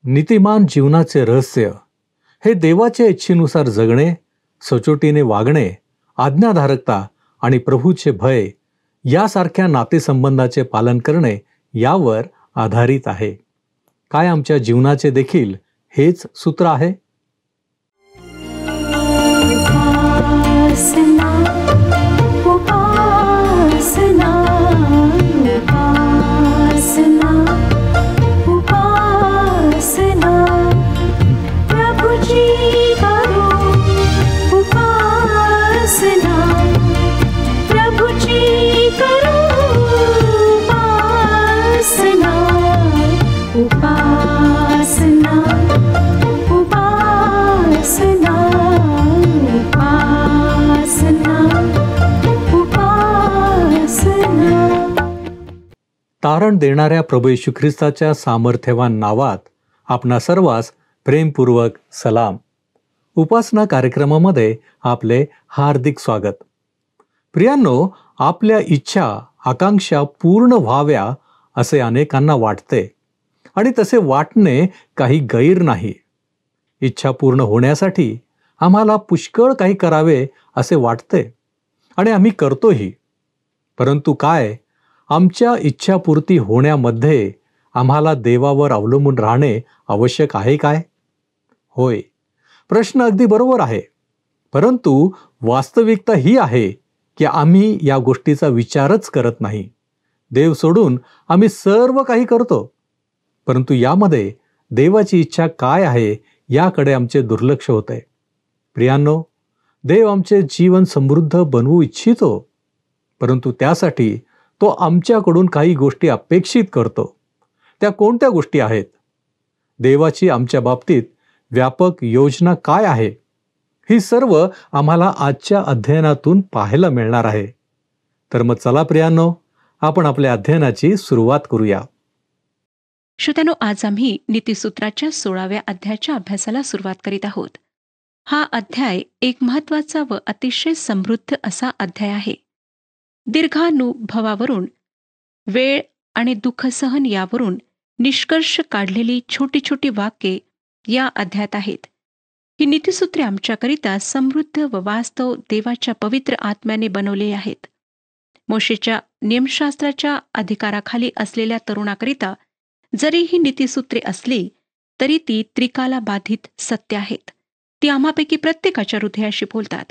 नीतिमान जीवनाचे रहस्य हे देवाच्या इच्छेनुसार जगणे, सचोटीने वागणे, आज्ञाधारकता आणि प्रभूचे भय यासारख्या नातेसंबंधाचे पालन करणे यावर आधारित आहे. काय आमच्या जीवनाचे देखील हेच सूत्र आहे? तारण देणाऱ्या प्रभू येशू ख्रिस्ताच्या सामर्थ्यवान नावात आपणा सर्वांस प्रेमपूर्वक सलाम. उपासना कार्यक्रमामध्ये आपले हार्दिक स्वागत. प्रियांनो, आपल्या इच्छा आकांक्षा पूर्ण व्हाव्या असे अनेकांना वाटते आणि तसे वाटणे काही गैर नाही. इच्छा पूर्ण होण्यासाठी आम्हाला पुष्कळ काही करावे असे वाटते आणि आम्ही करतोही. परंतु काय आमच्या इच्छापूर्ती होण्यामध्ये आम्हाला देवावर अवलंबून राहणे आवश्यक आहे काय? होय, प्रश्न अगदी बरोबर आहे. परंतु वास्तविकता ही आहे की आम्ही या गोष्टीचा विचारच करत नाही. देव सोडून आम्ही सर्व काही करतो, परंतु यामध्ये देवाची इच्छा काय आहे याकडे आमचे दुर्लक्ष होते. प्रियांनो, देव आमचे जीवन समृद्ध बनवू इच्छितो, परंतु त्यासाठी तो आमच्याकडून काही गोष्टी अपेक्षित करतो. त्या कोणत्या गोष्टी आहेत? देवाची आमच्या बाबतीत व्यापक योजना काय आहे? ही सर्व आम्हाला आजच्या अध्ययनातून पाहायला मिळणार आहे. तर मग चला प्रियांनो, आपण आपल्या अध्ययनाची सुरुवात करूया. श्रोत्यांनो, आज आम्ही नीतिसूत्राच्या 16व्या अध्यायाच्या अभ्यासाला सुरुवात करीत आहोत. हा अध्याय एक महत्त्वाचा व अतिशय समृद्ध असा अध्याय आहे. दीर्घानुभवावरून, वेळ आणि दुःख सहन यावरून निष्कर्ष काढलेली छोटी छोटी वाक्ये या अध्यायात आहेत. ही नीतिसूत्रे आमच्याकरिता समृद्ध व वास्तव देवाच्या पवित्र आत्म्याने बनवले आहेत. मोशेच्या नियमशास्त्राच्या अधिकाराखाली असलेल्या तरुणाकरिता जरी ही नीतिसूत्रे असली तरी ती त्रिकाला बाधित सत्य आहेत. ती आम्हापैकी प्रत्येकाच्या हृदयाशी बोलतात.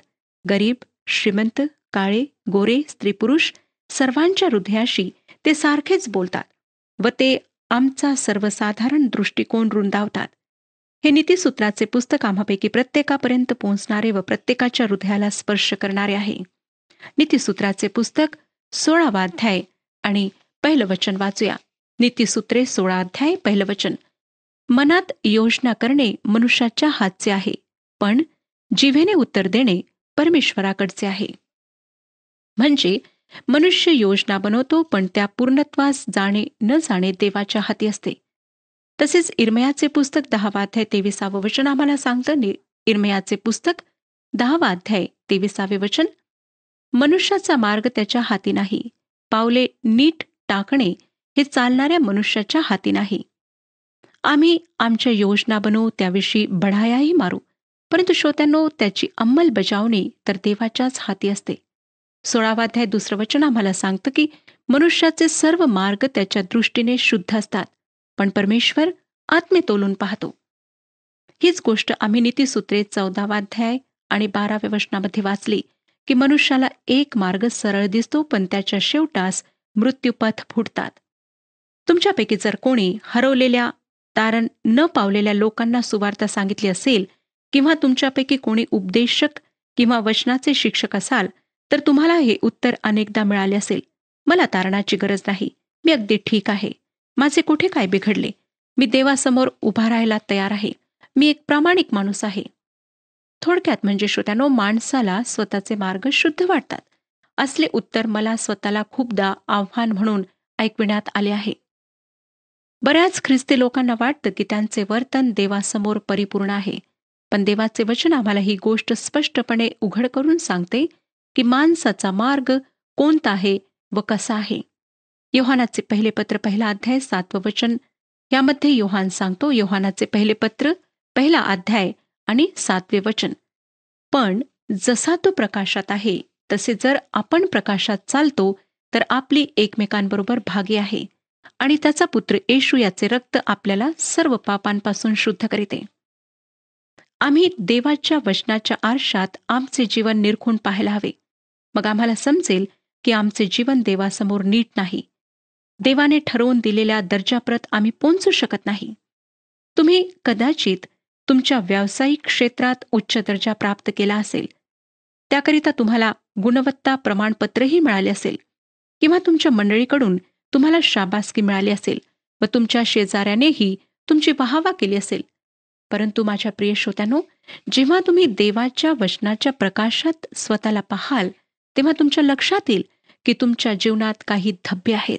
गरीब, श्रीमंत, काळे, गोरे, स्त्री पुरुष सर्वांच्या हृदयाशी ते सारखेच बोलतात व ते आमचा सर्वसाधारण दृष्टिकोन रुंदावतात. हे नीतिसूत्राचे पुस्तक आम्हापैकी प्रत्येकापर्यंत पोहोचणारे व प्रत्येकाच्या हृदयाला स्पर्श करणारे आहे. नीतिसूत्राचे पुस्तक 16वा अध्याय आणि पहिलं वचन वाचूया. नीतिसूत्रे 16 अध्याय पहिलं वचन. मनात योजना करणे मनुष्याच्या हातचे आहे, पण जिभेने उत्तर देणे परमेश्वराकडचे आहे. म्हणजे मनुष्य योजना बनवतो, पण त्या पूर्णत्वास जाणे न जाणे देवाच्या हाती असते. तसेच इर्मयाचे पुस्तक 10वा अध्याय 23वे वचन आम्हाला सांगतं. इर्मयाचे पुस्तक 10वा अध्याय 23वे वचन. मनुष्याचा मार्ग त्याच्या हाती नाही, पावले नीट टाकणे हे चालणाऱ्या मनुष्याच्या हाती नाही. आम्ही आमच्या योजना बनवू, त्याविषयी बढायाही मारू, परंतु श्रोत्यांनो, त्याची अंमलबजावणी तर देवाच्याच हाती असते. 16वा अध्याय 2 वचन आम्हाला सांगतं की मनुष्याचे सर्व मार्ग त्याच्या दृष्टीने शुद्ध असतात, पण परमेश्वर आत्मे तोलून पाहतो. हीच गोष्ट आम्ही नीतिसूत्रे 14वा अध्याय आणि 12व्या वचनामध्ये वाचली की मनुष्याला एक मार्ग सरळ दिसतो, पण त्याच्या शेवटास मृत्यूपथ फुटतात. तुमच्यापैकी जर कोणी हरवलेल्या, तारण न पावलेल्या लोकांना सुवार्ता सांगितली असेल किंवा तुमच्यापैकी कोणी उपदेशक किंवा वचनाचे शिक्षक असाल, तर तुम्हाला हे उत्तर अनेकदा मिळाले असेल. मला तारणाची गरज नाही, मी अगदी ठीक आहे, माझे कुठे काय बिघडले, मी देवासमोर उभा राहायला तयार आहे, मी एक प्रामाणिक माणूस आहे. थोडक्यात म्हणजे श्रोत्यानो, माणसाला स्वतःचे मार्ग शुद्ध वाटतात. असले उत्तर मला स्वतःला खूपदा आव्हान म्हणून ऐकविण्यात आले आहे. बऱ्याच ख्रिस्ती लोकांना वाटतं की त्यांचे वर्तन देवासमोर परिपूर्ण आहे, पण देवाचे वचन आम्हाला ही गोष्ट स्पष्टपणे उघड करून सांगते की माणसाचा मार्ग कोणता आहे व कसा आहे. योहानाचे पहिले पत्र 1 अध्याय 7 वचन यामध्ये योहान सांगतो, योहानाचे पहिले पत्र, पहिला अध्याय आणि 7वे वचन. पण जसा तो प्रकाशात आहे, तसे जर आपण प्रकाशात चालतो, तर आपली एकमेकांबरोबर भागी आहे आणि त्याचा पुत्र येशू याचे रक्त आपल्याला सर्व पापांपासून शुद्ध करीते. आम्ही देवाच्या वचनाच्या आरशात आमचे जीवन निरखून पाहायला हवे. मग आम्हाला समजेल की आमचे जीवन देवासमोर नीट नाही. देवाने ठरवून दिलेल्या दर्जाप्रत आम्ही पोहोचू शकत नाही. तुम्ही कदाचित तुमच्या व्यावसायिक क्षेत्रात उच्च दर्जा प्राप्त केला असेल. त्याकरिता तुम्हाला गुणवत्ता प्रमाणपत्रही मिळाले असेल किंवा तुमच्या मंडळीकडून तुम्हाला शाबासकी मिळाली असेल व तुमच्या शेजाऱ्यानेही तुमची वाहवा केली असेल. परंतु माझ्या प्रिय श्रोत्यांनो, जेव्हा तुम्ही देवाच्या वचनाच्या प्रकाशात स्वतःला पाहाल, तेव्हा तुमच्या लक्षात येईल की तुमच्या जीवनात काही धब्बे आहेत.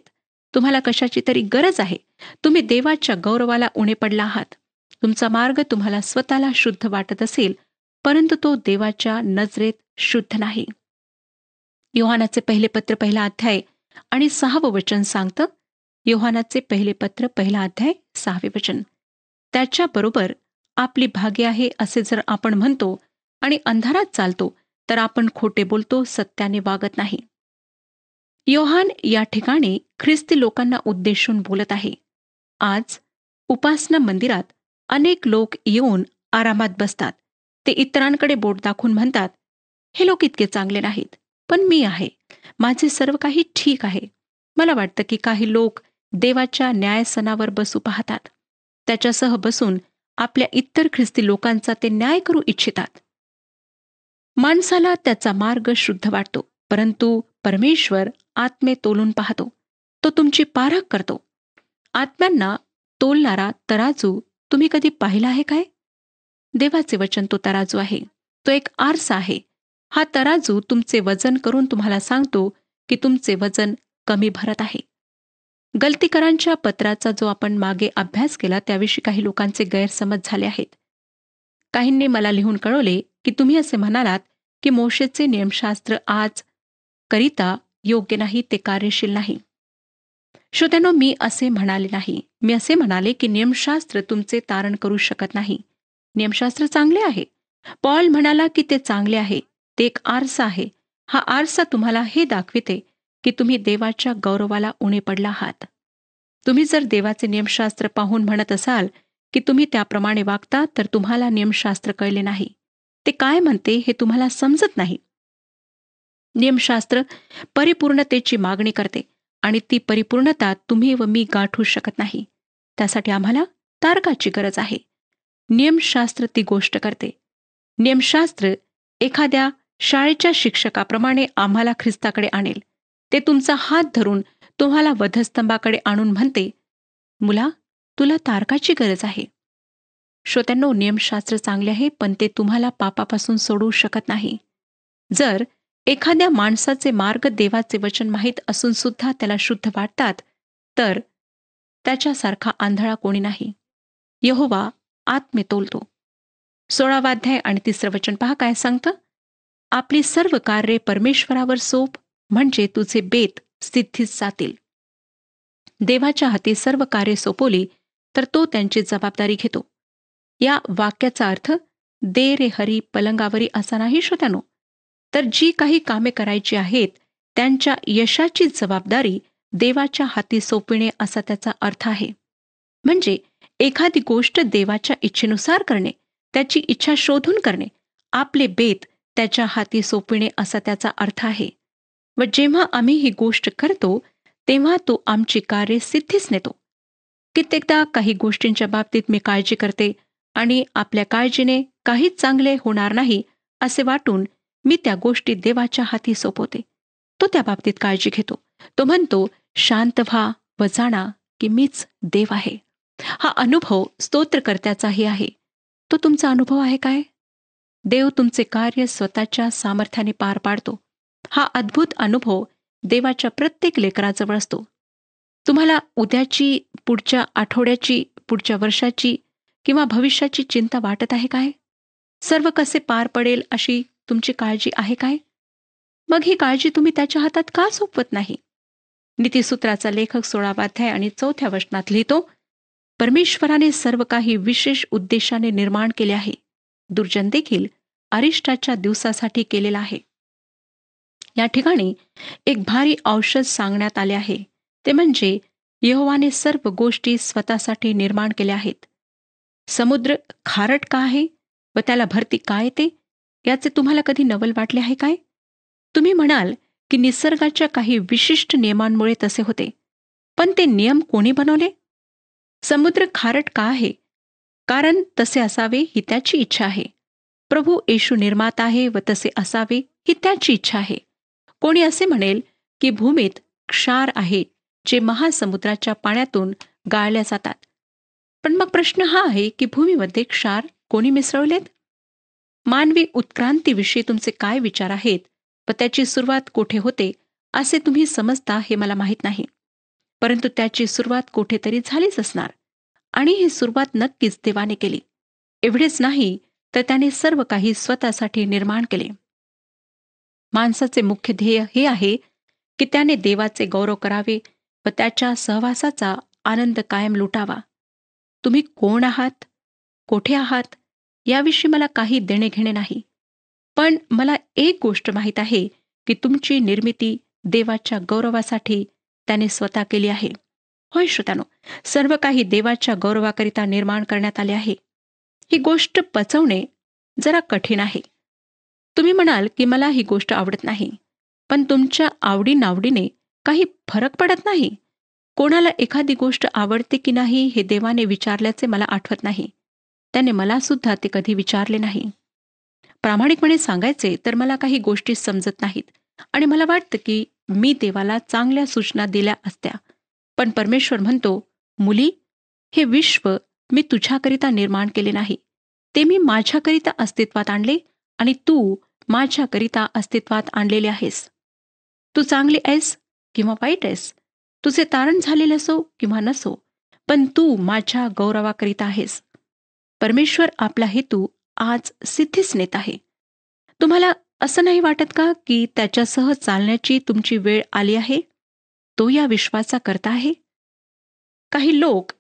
तुम्हाला कशाची तरी गरज आहे. तुम्ही देवाच्या गौरवाला उणे पडला आहात. तुमचा मार्ग तुम्हाला स्वतःला शुद्ध वाटत असेल, परंतु तो देवाच्या नजरेत शुद्ध नाही. योहानाचे पहिले पत्र पहिला अध्याय आणि 6वं वचन सांगतं, योहानाचे पहिले पत्र पहिला अध्याय 6वे वचन. त्याच्याबरोबर आपली भागी आहे असे जर आपण म्हणतो आणि अंधारात चालतो, तर आपण खोटे बोलतो, सत्याने वागत नाही. योहान या ठिकाणी ख्रिस्ती लोकांना उद्देशून बोलत आहे. आज उपासना मंदिरात अनेक लोक येऊन आरामात बसतात. ते इतरांकडे बोट दाखवून म्हणतात, हे लोक इतके चांगले नाहीत, पण मी आहे. माझे सर्व काही ठीक आहे. मला वाटतं की काही लोक देवाच्या न्यायसनावर बसू पाहतात. त्याच्यासह बसून आपल्या इतर ख्रिस्ती लोकांचा ते न्याय करू इच्छितात. माणसाला त्याचा मार्ग शुद्ध वाटतो, परंतु परमेश्वर आत्मे तोलून पाहतो. तो तुमची पारख करतो. आत्म्यांना तोलणारा तराजू तुम्ही कधी पाहिला आहे काय? देवाचे वचन तो तराजू आहे. तो एक आरसा आहे. हा तराजू तुमचे वजन करून तुम्हाला सांगतो की तुमचे वजन कमी भरत आहे. गलतीकरांच्या पत्राचा जो आपण मागे अभ्यास केला, त्याविषयी काही लोकांचे गैरसमज झाले आहेत. काहींनी मला लिहून कळवले की तुम्ही असे म्हणालात की मोशेचे नियमशास्त्र आज करिता योग्य नाही, ते कार्यशील नाही. श्रोत्यांनो, मी असे म्हणाले नाही. मी असे म्हणाले की नियमशास्त्र तुमचे तारण करू शकत नाही. नियमशास्त्र चांगले आहे. पॉल म्हणाला की ते चांगले आहे. ते एक आरसा आहे. हा आरसा तुम्हाला हे दाखविते की तुम्ही देवाच्या गौरवाला उणे पडला आहात. तुम्ही जर देवाचे नियमशास्त्र पाहून म्हणत असाल की तुम्ही त्याप्रमाणे वागता, तर तुम्हाला नियमशास्त्र कळले नाही. ते काय म्हणते हे तुम्हाला समजत नाही. नियमशास्त्र परिपूर्णतेची मागणी करते आणि ती परिपूर्णता तुम्ही व मी गाठू शकत नाही. त्यासाठी आम्हाला तारकाची गरज आहे. नियमशास्त्र ती गोष्ट करते. नियमशास्त्र एखाद्या शाळेच्या शिक्षकाप्रमाणे आम्हाला ख्रिस्ताकडे आणेल. ते तुमचा हात धरून तुम्हाला वधस्तंभाकडे आणून म्हणते, मुला, तुला तारकाची गरज आहे. श्रोत्यांनो, नियमशास्त्र चांगले आहे, पण ते तुम्हाला पापापासून सोडवू शकत नाही. जर एखाद्या माणसाचे मार्ग देवाचे वचन माहीत असून सुद्धा त्याला शुद्ध वाटतात, तर त्याच्यासारखा आंधळा कोणी नाही. यहोवा आत्मे तोलतो. 16वा अध्याय आणि 3रं वचन पहा काय सांगतं. आपली सर्व कार्ये परमेश्वरावर सोप, म्हणजे तुझे बेत सिद्धीस जातील. देवाच्या हाती सर्व कार्य सोपवली तर तो त्यांची जबाबदारी घेतो. या वाक्याचा अर्थ दे रे हरी पलंगावरी असा नाही श्रोत्यानो, तर जी काही कामे करायची आहेत त्यांच्या यशाची जबाबदारी देवाच्या हाती सोपविणे असा त्याचा अर्थ आहे. म्हणजे एखादी गोष्ट देवाच्या इच्छेनुसार करणे, त्याची इच्छा शोधून करणे, आपले बेत त्याच्या हाती सोपविणे असा त्याचा अर्थ आहे. व जेव्हा आम्ही ही गोष्ट करतो तेव्हा तो आमची कार्य सिद्धीस नेतो. कित्येकदा काही गोष्टींच्या बाबतीत मी काळजी करते आणि आपल्या काळजीने काहीच चांगले होणार नाही असे वाटून मी त्या गोष्टी देवाच्या हाती सोपवते. तो त्या बाबतीत काळजी घेतो. तो म्हणतो, शांत व्हा व जाणा की मीच देव आहे. हा अनुभव स्तोत्रकर्त्याचाही आहे. तो तुमचा अनुभव आहे काय? देव तुमचे कार्य स्वतःच्या सामर्थ्याने पार पाडतो. हा अद्भुत अनुभव देवाच्या प्रत्येक लेकराजवळ असतो. तुम्हाला उद्याची, पुढच्या आठवड्याची, पुढच्या वर्षाची किंवा भविष्याची चिंता वाटत आहे काय? सर्व कसे पार पडेल अशी तुमची काळजी आहे काय? मग ही काळजी तुम्ही त्याच्या हातात का सोपवत नाही? नीतिसूत्राचा लेखक 16वा अध्याय आणि 4थ्या वचनात लिहितो, परमेश्वराने सर्व काही विशेष उद्देशाने निर्माण केले आहे. दुर्जन देखील अरिष्टाच्या दिवसासाठी केलेला आहे. या ठिकाणी एक भारी औषध सांगण्यात आले आहे. ते म्हणजे यहोवाने सर्व गोष्टी स्वतःसाठी निर्माण केल्या आहेत. समुद्र खारट का आहे व त्याला भरती का येते याचे तुम्हाला कधी नवल वाटले आहे काय? तुम्ही म्हणाल की निसर्गाच्या काही विशिष्ट नियमांमुळे तसे होते. पण ते नियम कोणी बनवले? समुद्र खारट का आहे? कारण तसे असावे ही त्याची इच्छा आहे. प्रभू येशू निर्माता आहे व तसे असावे ही त्याची इच्छा आहे. कोणी असे म्हणेल की भूमीत क्षार आहे जे महासमुद्राच्या पाण्यातून गाळल्या जातात. पण मग प्रश्न हा आहे की भूमीमध्ये क्षार कोणी मिसळलेत? मानवी उत्क्रांतीविषयी तुमचे काय विचार आहेत व त्याची सुरुवात कोठे होते असे तुम्ही समजता हे मला माहीत नाही. परंतु त्याची सुरुवात कोठेतरी झालीच असणार आणि ही सुरुवात नक्कीच देवाने केली. एवढेच नाही तर त्याने सर्व काही स्वतःसाठी निर्माण केले. माणसाचे मुख्य ध्येय हे आहे की त्याने देवाचे गौरव करावे व त्याच्या सहवासाचा आनंद कायम लुटावा. तुम्ही कोण आहात, कोठे आहात याविषयी मला काही देणे घेणे नाही. पण मला एक गोष्ट माहीत आहे की तुमची निर्मिती देवाच्या गौरवासाठी त्याने स्वतः केली आहे. होय श्रोत्यानो, सर्व काही देवाच्या गौरवाकरिता निर्माण करण्यात आले आहे. ही गोष्ट पचवणे जरा कठीण आहे. तुम्ही म्हणाल की मला ही गोष्ट आवडत नाही. पण तुमच्या आवडीनावडीने काही फरक पडत नाही. कोणाला एखादी गोष्ट आवडते की नाही हे देवाने विचारल्याचे मला आठवत नाही. त्याने मला सुद्धा ते कधी विचारले नाही. प्रामाणिकपणे सांगायचे तर मला काही गोष्टी समजत नाहीत आणि मला वाटतं की मी देवाला चांगल्या सूचना दिल्या असत्या. पण परमेश्वर म्हणतो, मुली, हे विश्व मी तुझ्याकरिता निर्माण केले नाही. ते मी माझ्याकरिता अस्तित्वात आणले आणि तू माझ्याकरिता अस्तित्वात आणलेले आहेस. तू चांगली आहेस किंवा वाईट आहेस, तुझे तारण झालेले असो किंवा नसो, पण तू माझ्या गौरवाकरिता आहेस. परमेश्वर आपला हेतू आज सिद्धीस नेत आहे. तुम्हाला असं नाही वाटत का की त्याच्यासह चालण्याची तुमची वेळ आली आहे? तो या विश्वाचा करता आहे. काही लोक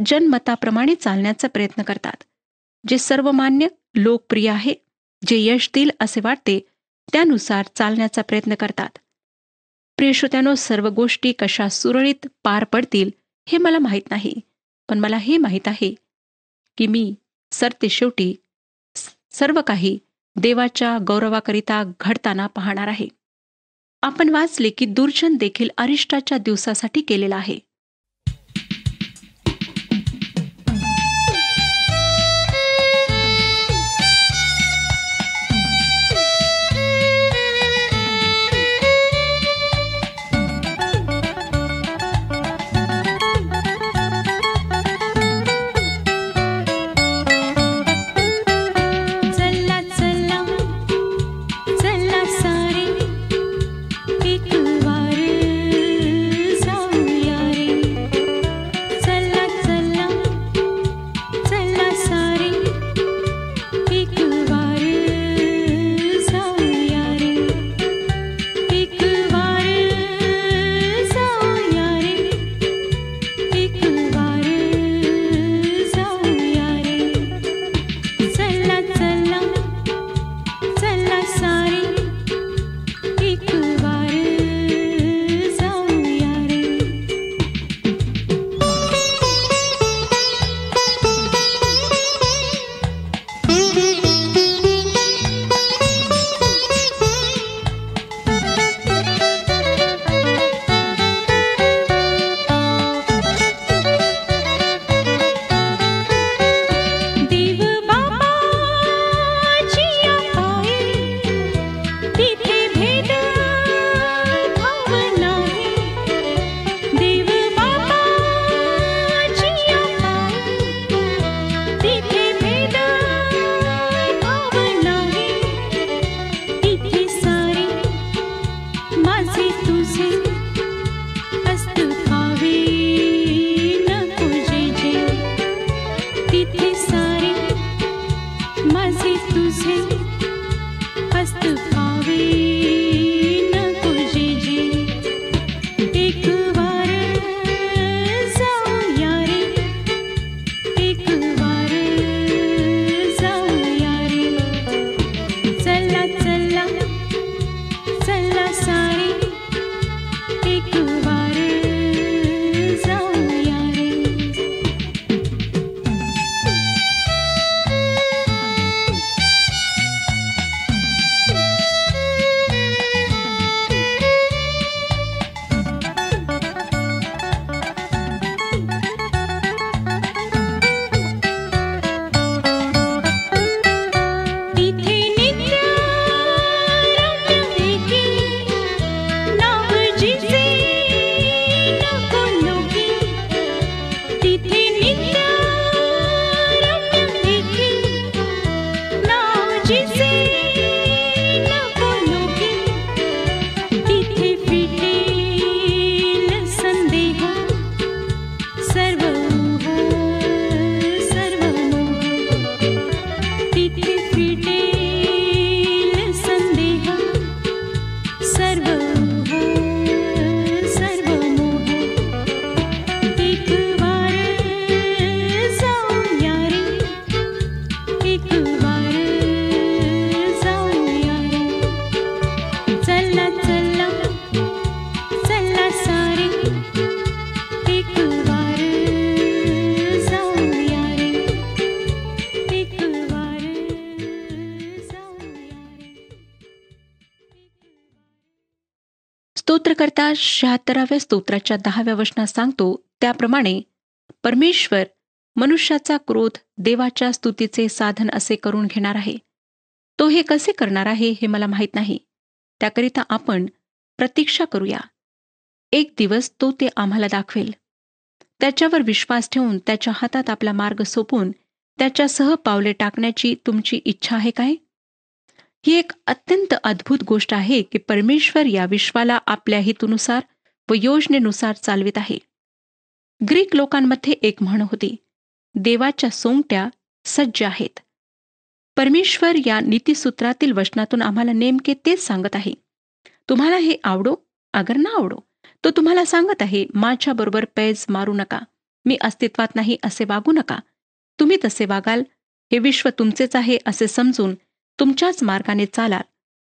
जनमताप्रमाणे चालण्याचा प्रयत्न करतात. जे सर्वमान्य, लोकप्रिय आहे, जे यश देईल असे वाटते त्यानुसार चालण्याचा प्रयत्न करतात. प्रिय श्रोत्यानो, सर्व गोष्टी कशा सुरळीत पार पडतील हे मला माहीत नाही. पण मला हे माहीत आहे की मी सरते शेवटी सर्व काही देवाच्या गौरवाकरिता घडताना पाहणार आहे. आपण वाचले की दुर्जन देखील अरिष्टाच्या दिवसासाठी केलेला आहे. स्तोत्रकर्ता 76व्या स्तोत्राच्या 10व्या वचनात सांगतो त्याप्रमाणे परमेश्वर मनुष्याचा क्रोध देवाच्या स्तुतीचे साधन असे करून घेणार आहे. तो हे कसे करणार आहे हे मला माहीत नाही. त्याकरिता आपण प्रतीक्षा करूया. एक दिवस तो ते आम्हाला दाखवेल. त्याच्यावर विश्वास ठेवून त्याच्या हातात आपला मार्ग सोपून त्याच्यासह पावले टाकण्याची तुमची इच्छा आहे काय? ही एक अत्यंत अद्भुत गोष्ट आहे की परमेश्वर या विश्वाला आपल्या हेतूनुसार व योजनेनुसार चालवित आहे. ग्रीक लोकांमध्ये एक म्हण होती, देवाच्या सोंगट्या सज्ज आहेत. परमेश्वर या नीतिसूत्रातील वचनातून आम्हाला नेमके तेच सांगत आहे. तुम्हाला हे आवडो अगर ना आवडो, तो तुम्हाला सांगत आहे, माझ्याबरोबर पैज मारू नका, मी अस्तित्वात नाही असे वागू नका. तुम्ही तसे वागाल, हे विश्व तुमचेच आहे असे समजून तुमच्याच मार्गाने चालाल.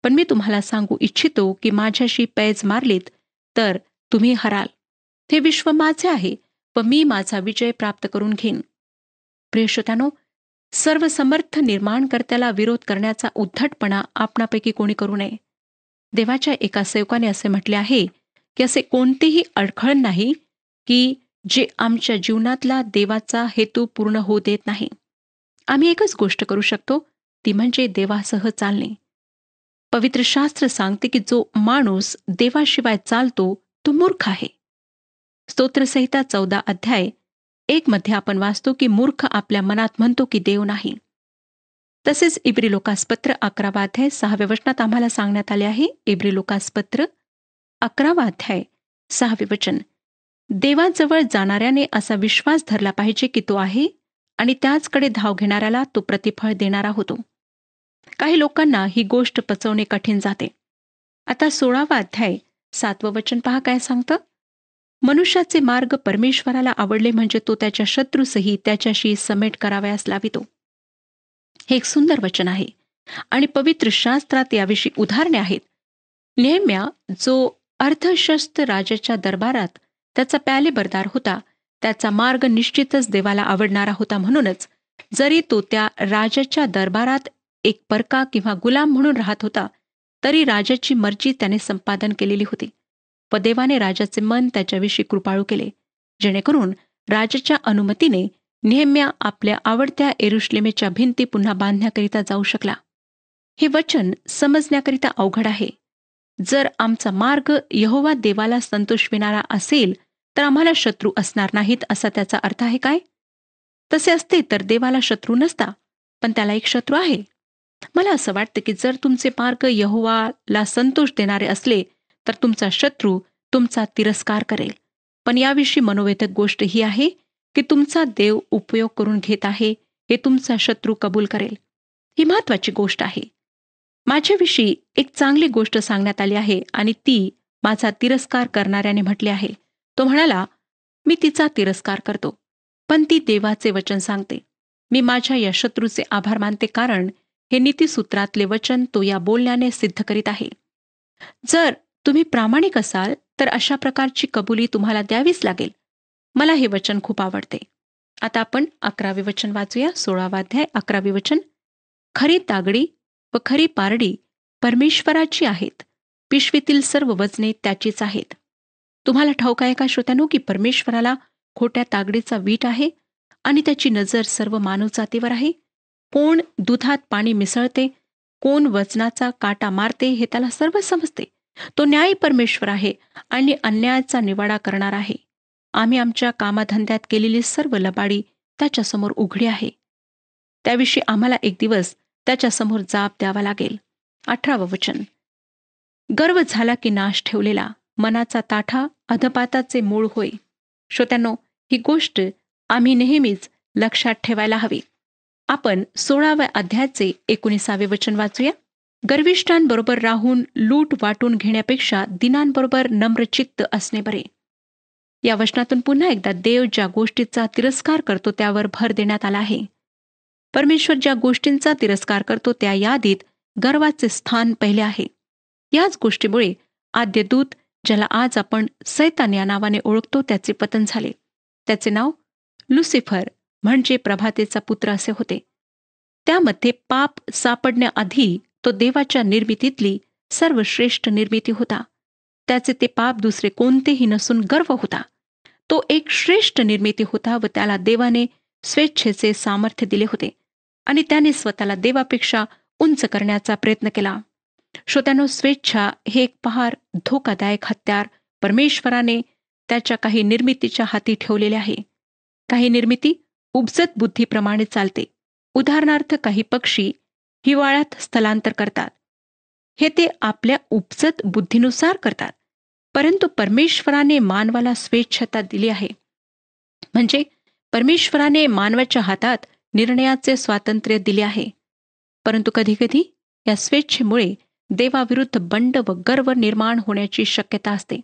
पण मी तुम्हाला सांगू इच्छितो की माझ्याशी पैज मारलीत तर तुम्ही हराल. हे विश्व माझे आहे व मी माझा विजय प्राप्त करून घेईन. प्रिय श्रोत्यानो, सर्वसमर्थ निर्माणकर्त्याला विरोध करण्याचा उद्धटपणा आपणापैकी कोणी करू नये. देवाच्या एका सेवकाने असे म्हटले आहे की असे कोणतेही अडखळण नाही की जे आमच्या जीवनातला देवाचा हेतू पूर्ण होऊ देत नाही. आम्ही एकच गोष्ट करू शकतो, ती म्हणजे देवासह चालणे. पवित्र शास्त्र सांगते की जो माणूस देवाशिवाय चालतो तो मूर्ख आहे. स्तोत्रसंहिता 14 अध्याय 1 मध्ये आपण वाचतो की मूर्ख आपल्या मनात म्हणतो की देव नाही. तसेच इब्री लोकासपत्र 11 अध्याय 6 वचनात आम्हाला सांगण्यात आले आहे. इब्री लोकासपत्र 11 अध्याय 6 वचन, देवाजवळ जाणाऱ्याने असा विश्वास धरला पाहिजे की तो आहे आणि त्याचकडे धाव घेणाऱ्याला तो प्रतिफळ देणारा होतो. काही लोकांना ही गोष्ट पचवणे कठीण जाते. आता 16 अध्याय 7 वचन पहा काय सांगतं. मनुष्याचे मार्ग परमेश्वराला आवडले म्हणजे तो त्याच्या शत्रूसही त्याच्याशी समेट करावयास लावितो. हे एक सुंदर वचन आहे आणि पवित्र शास्त्रात याविषयी उदाहरणे आहेत. नेहम्या जो अर्धशस्त्र राजाच्या दरबारात त्याचा प्यालेबरदार होता, त्याचा मार्ग निश्चितच देवाला आवडणारा होता. म्हणूनच जरी तो त्या राजाच्या दरबारात एक परका किंवा गुलाम म्हणून राहत होता, तरी राजाची मर्जी त्याने संपादन केलेली होती व देवाने राजाचे मन त्याच्याविषयी कृपाळू केले, जेणेकरून राजाच्या अनुमतीने नेहम्या आपल्या आवडत्या यरुशलेमेच्या भिंती पुन्हा बांधण्याकरिता जाऊ शकला. हे वचन समजण्याकरिता अवघड आहे. जर आमचा मार्ग यहोवा देवाला संतोषविणारा असेल तर आम्हाला शत्रू असणार नाहीत असा त्याचा अर्थ आहे काय? तसे असते तर देवाला शत्रू नसता, पण त्याला एक शत्रू आहे. मला असं वाटतं की जर तुमचे मार्ग यहोवाला संतोष देणारे असले तर तुमचा शत्रू तुमचा तिरस्कार करेल. पण याविषयी मनोवेधक गोष्ट ही आहे की तुमचा देव उपयोग करून घेत आहे हे तुमचा शत्रू कबूल करेल. ही महत्वाची गोष्ट आहे. माझ्याविषयी एक चांगली गोष्ट सांगण्यात आली आहे आणि ती माझा तिरस्कार करणाऱ्याने म्हटले आहे. तो म्हणाला, मी तिचा तिरस्कार करतो, पण ती देवाचे वचन सांगते. मी माझ्या या शत्रूचे आभार मानते, कारण हे नीतिसूत्रातले वचन तो या बोलण्याने सिद्ध करीत आहे. जर तुम्ही प्रामाणिक असाल तर अशा प्रकारची कबुली तुम्हाला द्यावीच लागेल. मला हे वचन खूप आवडते. आता आपण 11वे वचन वाचूया. 16 अध्याय 11 वचन, खरी तागडी व खरी पारडी परमेश्वराची आहेत, पिशवीतील सर्व वजने त्याचीच आहेत. तुम्हाला ठाऊक आहे का श्रोत्यानो की परमेश्वराला खोट्या तागडीचा वीट आहे आणि त्याची नजर सर्व मानवजातीवर आहे. कोण दुधात पाणी मिसळते, कोण वचनाचा काटा मारते हे त्याला सर्व समजते. तो न्यायी परमेश्वर आहे आणि अन्यायाचा निवाडा करणार आहे. आम्ही आमच्या कामाधंद्यात केलेली सर्व लबाडी त्याच्यासमोर उघडी आहे. त्याविषयी आम्हाला एक दिवस त्याच्यासमोर जाब द्यावा लागेल. 18 वचन, गर्व झाला की नाश ठेवलेला, मनाचा ताठा अधपाताचे मूळ होय. श्रोत्यांनो, ही गोष्ट आम्ही नेहमीच लक्षात ठेवायला हवी. आपण 16व्या अध्यायाचे 19 वचन वाचूया. गर्विष्ठांबरोबर राहून लूट वाटून घेण्यापेक्षा दिनांबरोबर नम्रचित्त असणे बरे. या वचनातून पुन्हा एकदा देव ज्या गोष्टीचा तिरस्कार करतो त्यावर भर देण्यात आला आहे. परमेश्वर ज्या गोष्टींचा तिरस्कार करतो त्या यादीत गर्वाचे स्थान पहिले आहे. याच गोष्टीमुळे आद्य दूत, ज्याला आज आपण सैतान या नावाने ओळखतो, त्याचे पतन झाले. त्याचे नाव लुसिफर म्हणजे प्रभातेचा पुत्र असे होते. त्यामध्ये पाप सापडण्याआधी तो देवाच्या निर्मितीतली सर्वश्रेष्ठ निर्मिती होता. त्याचे ते पाप दुसरे कोणतेही नसून गर्व होता. तो एक श्रेष्ठ निर्मिती होता व त्याला देवाने स्वेच्छेचे सामर्थ्य दिले होते आणि त्याने स्वतःला देवापेक्षा उंच करण्याचा प्रयत्न केला. श्रोत्यानो, स्वेच्छा हे एक फार धोकादायक हत्यार परमेश्वराने त्याच्या काही निर्मितीच्या हाती ठेवलेले आहे. काही निर्मिती उपजत बुद्धीप्रमाणे चालते. उदाहरणार्थ, काही पक्षी हिवाळ्यात स्थलांतर करतात. हे ते आपल्या उपजत बुद्धीनुसार करतात. परंतु परमेश्वराने मानवाला स्वेच्छता दिली आहे. म्हणजे परमेश्वराने मानवाच्या हातात निर्णयाचे स्वातंत्र्य दिले आहे. परंतु कधीकधी या स्वेच्छेमुळे देवाविरुद्ध बंड व गर्व निर्माण होण्याची शक्यता असते.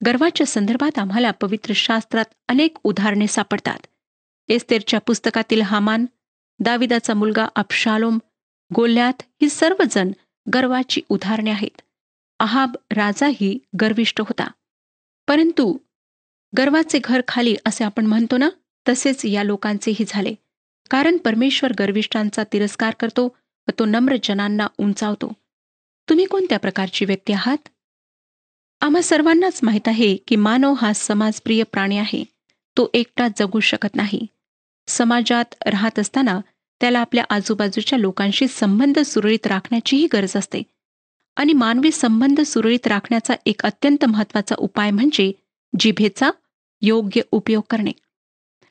गर्वाच्या संदर्भात आम्हाला पवित्र शास्त्रात अनेक उदाहरणे सापडतात. एस्तेरच्या पुस्तकातील हामान, दाविदाचा मुलगा अबशालोम, गोल्याथ ही सर्वजण गर्वाची उदाहरणे आहेत. अहाब राजाही गर्विष्ठ होता. परंतु गर्वाचे घर खाली असे आपण म्हणतो ना, तसेच या लोकांचेही झाले. कारण परमेश्वर गर्विष्ठांचा तिरस्कार करतो व तो नम्र जनांना उंचावतो. तुम्ही कोणत्या प्रकारची व्यक्ती आहात? आम्हा सर्वांनाच माहीत आहे की मानव हा समाजप्रिय प्राणी आहे. तो एकटा जगू शकत नाही. समाजात राहत असताना त्याला आपल्या आजूबाजूच्या लोकांशी संबंध सुरळीत राखण्याचीही गरज असते. आणि मानवी संबंध सुरळीत राखण्याचा एक अत्यंत महत्त्वाचा उपाय म्हणजे जिभेचा योग्य उपयोग करणे.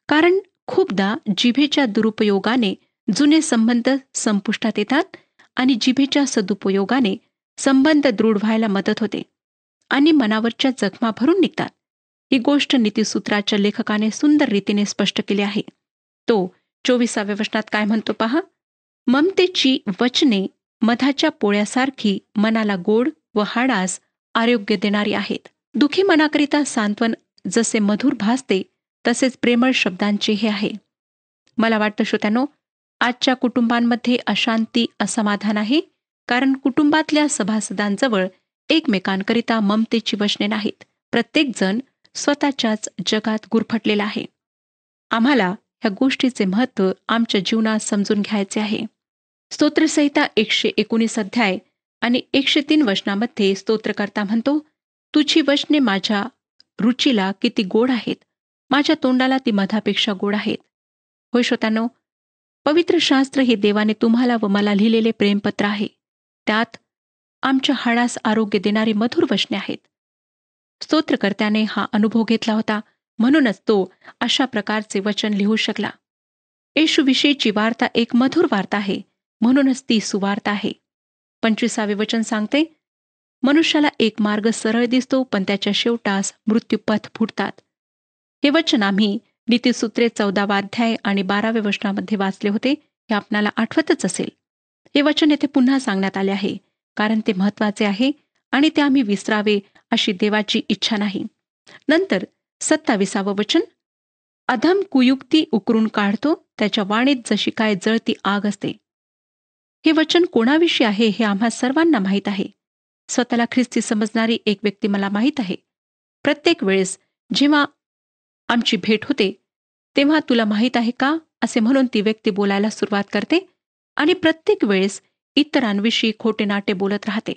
कारण खूपदा जिभेच्या दुरुपयोगाने जुने संबंध संपुष्टात येतात आणि जिभेच्या सदुपयोगाने संबंध दृढ व्हायला मदत होते आणि मनावरच्या जखमा भरून निघतात. ही गोष्ट नीतिसूत्राच्या लेखकाने सुंदर रीतीने स्पष्ट केली आहे. तो 24व्या वचनात काय म्हणतो पहा, ममतेची वचने मधाच्या पोळ्यासारखी मनाला गोड व हाडास आरोग्य देणारी आहेत. दुःखी मनाकरिता सांत्वन जसे मधुर भासते तसेच प्रेमळ शब्दांचे हे आहे. मला वाटतं श्रोत्यानो, आजच्या कुटुंबांमध्ये अशांती, असमाधान आहे, कारण कुटुंबातल्या सभासदांजवळ एकमेकांकरिता ममतेची वचने नाहीत. प्रत्येकजण स्वतःच्याच जगात गुरफटलेला आहे. आम्हाला ह्या गोष्टीचे महत्त्व आमच्या जीवनात समजून घ्यायचे आहे. स्तोत्रसंहिता 119 अध्याय आणि 103 वचनामध्ये स्तोत्रकर्ता म्हणतो, तुझी वचने माझ्या रुचीला किती गोड आहेत, माझ्या तोंडाला ती मधापेक्षा गोड आहेत. होय श्रोत्यांनो, पवित्र शास्त्र हे देवाने तुम्हाला व मला लिहिलेले प्रेमपत्र आहे. त्यात आमच्या हाडास आरोग्य देणारी मधुर वचने आहेत. स्तोत्रकर्त्याने हा अनुभव घेतला होता, म्हणूनच तो अशा प्रकारचे वचन लिहू शकला. येशूविषयीची वार्ता एक मधुर वार्ता आहे, म्हणूनच ती सुवार्ता आहे. 25वे वचन सांगते, मनुष्याला एक मार्ग सरळ दिसतो, पण त्याच्या शेवटास मृत्यूपथ फुटतात. हे वचन आम्ही नीतिसूत्रे 14वा अध्याय आणि 12व्या वचनामध्ये वाचले होते. हे आपणाला आठवतच असेल. हे वचन येथे पुन्हा सांगण्यात आले आहे, कारण ते महत्त्वाचे आहे आणि ते आम्ही विसरावे अशी देवाची इच्छा नाही. नंतर 27वे वचन, अधम कुयुक्ती उकरून काढतो, त्याच्या वाणीत जशी काय जळती आग असते. हे वचन कोणाविषयी आहे हे आम्हा सर्वांना माहीत आहे. स्वतःला ख्रिस्ती समजणारी एक व्यक्ती मला माहीत आहे. प्रत्येक वेळेस जेव्हा आमची भेट होते तेव्हा तुला माहीत आहे का असे म्हणून ती व्यक्ती बोलायला सुरुवात करते आणि प्रत्येक वेळेस इतरांविषयी खोटे नाटे बोलत राहते.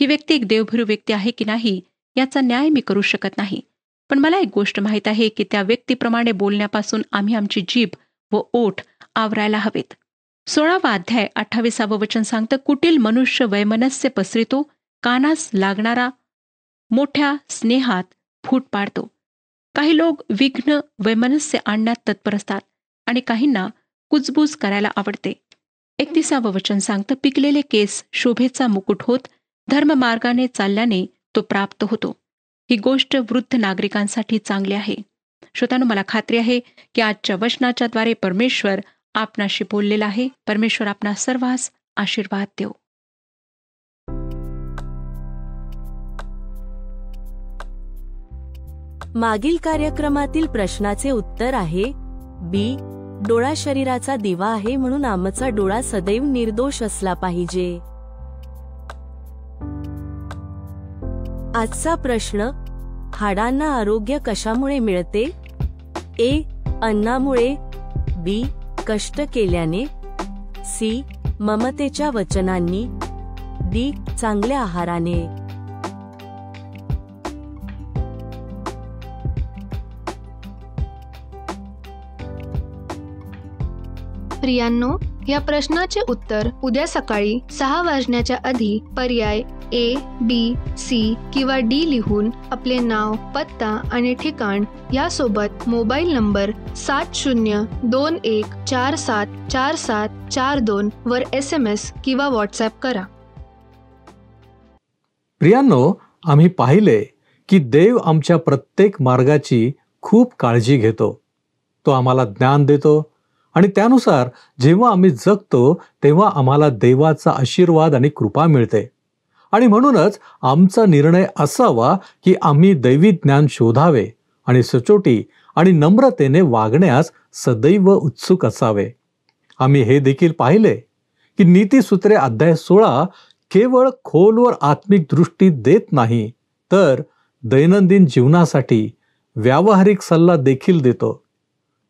ही व्यक्ती एक देवभीरू व्यक्ती आहे की नाही याचा न्याय मी करू शकत नाही, पण मला एक गोष्ट माहीत आहे की त्या व्यक्तीप्रमाणे बोलण्यापासून आम्ही आमची जीभ व ओठ आवरायला हवेत. 16वा अध्याय 28वे वचन सांगतं, कुटील मनुष्य वैमनस्य पसरितो, कानास लागणारा मोठ्या स्नेहात फूट पाडतो. काही लोक विघ्न वैमनस्य आणण्यात तत्पर असतात आणि काहींना कुजबूज करायला आवडते. 31वे वचन सांगतं, पिकलेले केस शोभेचा मुकुट होत, धर्ममार्गाने चालल्याने तो प्राप्त होतो. ही गोष्ट वृद्ध नागरिकांसाठी चांगली आहे. श्रोत्यांनो, मला खात्री आहे की आजच्या वचनाच्या द्वारे परमेश्वर आपणाशी बोललेला आहे. परमेश्वर आपणा सर्वांस आशीर्वाद देव. मागील कार्यक्रमातील प्रश्नाचे उत्तर आहे बी. डोळा शरीराचा दिवा आहे, म्हणून आमचा डोळा सदैव निर्दोष असला पाहिजे. आजचा प्रश्न, हाडांना आरोग्य कशामुळे मिळते? ए. अन्नामुळे, बी. कष्ट केल्याने, सी. ममतेच्या वचनांनी, डी. चांगल्या आहाराने. प्रियांनो, या प्रश्नाचे उत्तर उद्या सकाळी 6 वाजण्याच्या आधी पर्याय A, B, C किंवा D लिहून आपले नाव, पत्ता आणि ठिकाण यासोबत मोबाईल नंबर 7021474742 वर SMS किंवा व्हॉट्सॲप करा. प्रियांनो, आम्ही पाहिले की देव आमच्या प्रत्येक मार्गाची खूप काळजी घेतो. तो आम्हाला ज्ञान देतो आणि त्यानुसार जेव्हा आम्ही जगतो तेव्हा आम्हाला देवाचा आशीर्वाद आणि कृपा मिळते. आणि म्हणूनच आमचा निर्णय असावा की आम्ही दैवी ज्ञान शोधावे आणि सचोटी आणि नम्रतेने वागण्यास सदैव उत्सुक असावे. आम्ही हे देखील पाहिले की नीतिसूत्रे अध्याय 16 केवळ खोलवर आत्मिक दृष्टी देत नाही, तर दैनंदिन जीवनासाठी व्यावहारिक सल्ला देखील देतो.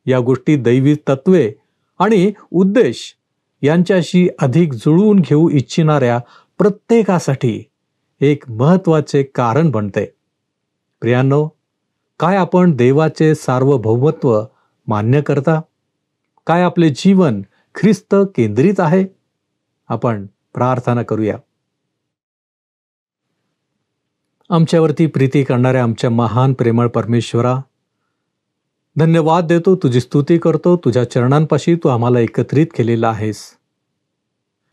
या गोष्टी दैवी तत्वे आणि उद्देश यांच्याशी अधिक जुळवून घेऊ इच्छिणाऱ्या प्रत्येकासाठी एक महत्त्वाचे कारण बनते. प्रियांनो, काय आपण देवाचे सार्वभौमत्व मान्य करता? काय आपले जीवन ख्रिस्त केंद्रित आहे? आपण प्रार्थना करूया. आमच्यावरती प्रीती करणाऱ्या आमच्या महान प्रेमळ परमेश्वरा, धन्यवाद देतो, तुझी स्तुती करतो. तुझ्या चरणांपाशी तू आम्हाला एकत्रित केलेला आहेस.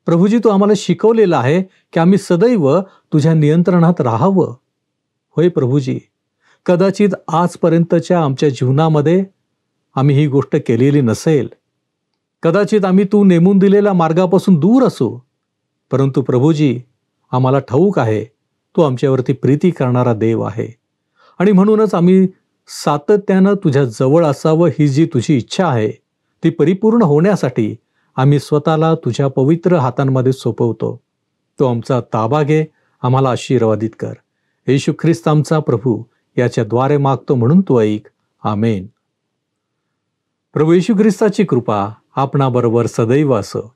प्रभूजी, तू आम्हाला शिकवलेलं आहे की आम्ही सदैव तुझ्या नियंत्रणात राहावं. होय प्रभूजी, कदाचित आजपर्यंतच्या आमच्या जीवनामध्ये आम्ही ही गोष्ट केलेली नसेल. कदाचित आम्ही तू नेमून दिलेल्या मार्गापासून दूर असू. परंतु प्रभूजी, आम्हाला ठाऊक आहे तू आमच्यावरती प्रीती करणारा देव आहे आणि म्हणूनच आम्ही सातत्यानं तुझ्या जवळ असावं ही जी तुझी इच्छा आहे ती परिपूर्ण होण्यासाठी आम्ही स्वतःला तुझ्या पवित्र हातांमध्ये सोपवतो. तो आमचा ताबा घे, आम्हाला आशीर्वादित कर. येशू ख्रिस्त आमचा प्रभू याच्याद्वारे मागतो म्हणून तू ऐक. आमेन. प्रभू येशू ख्रिस्ताची कृपा आपणाबरोबर सदैव असो.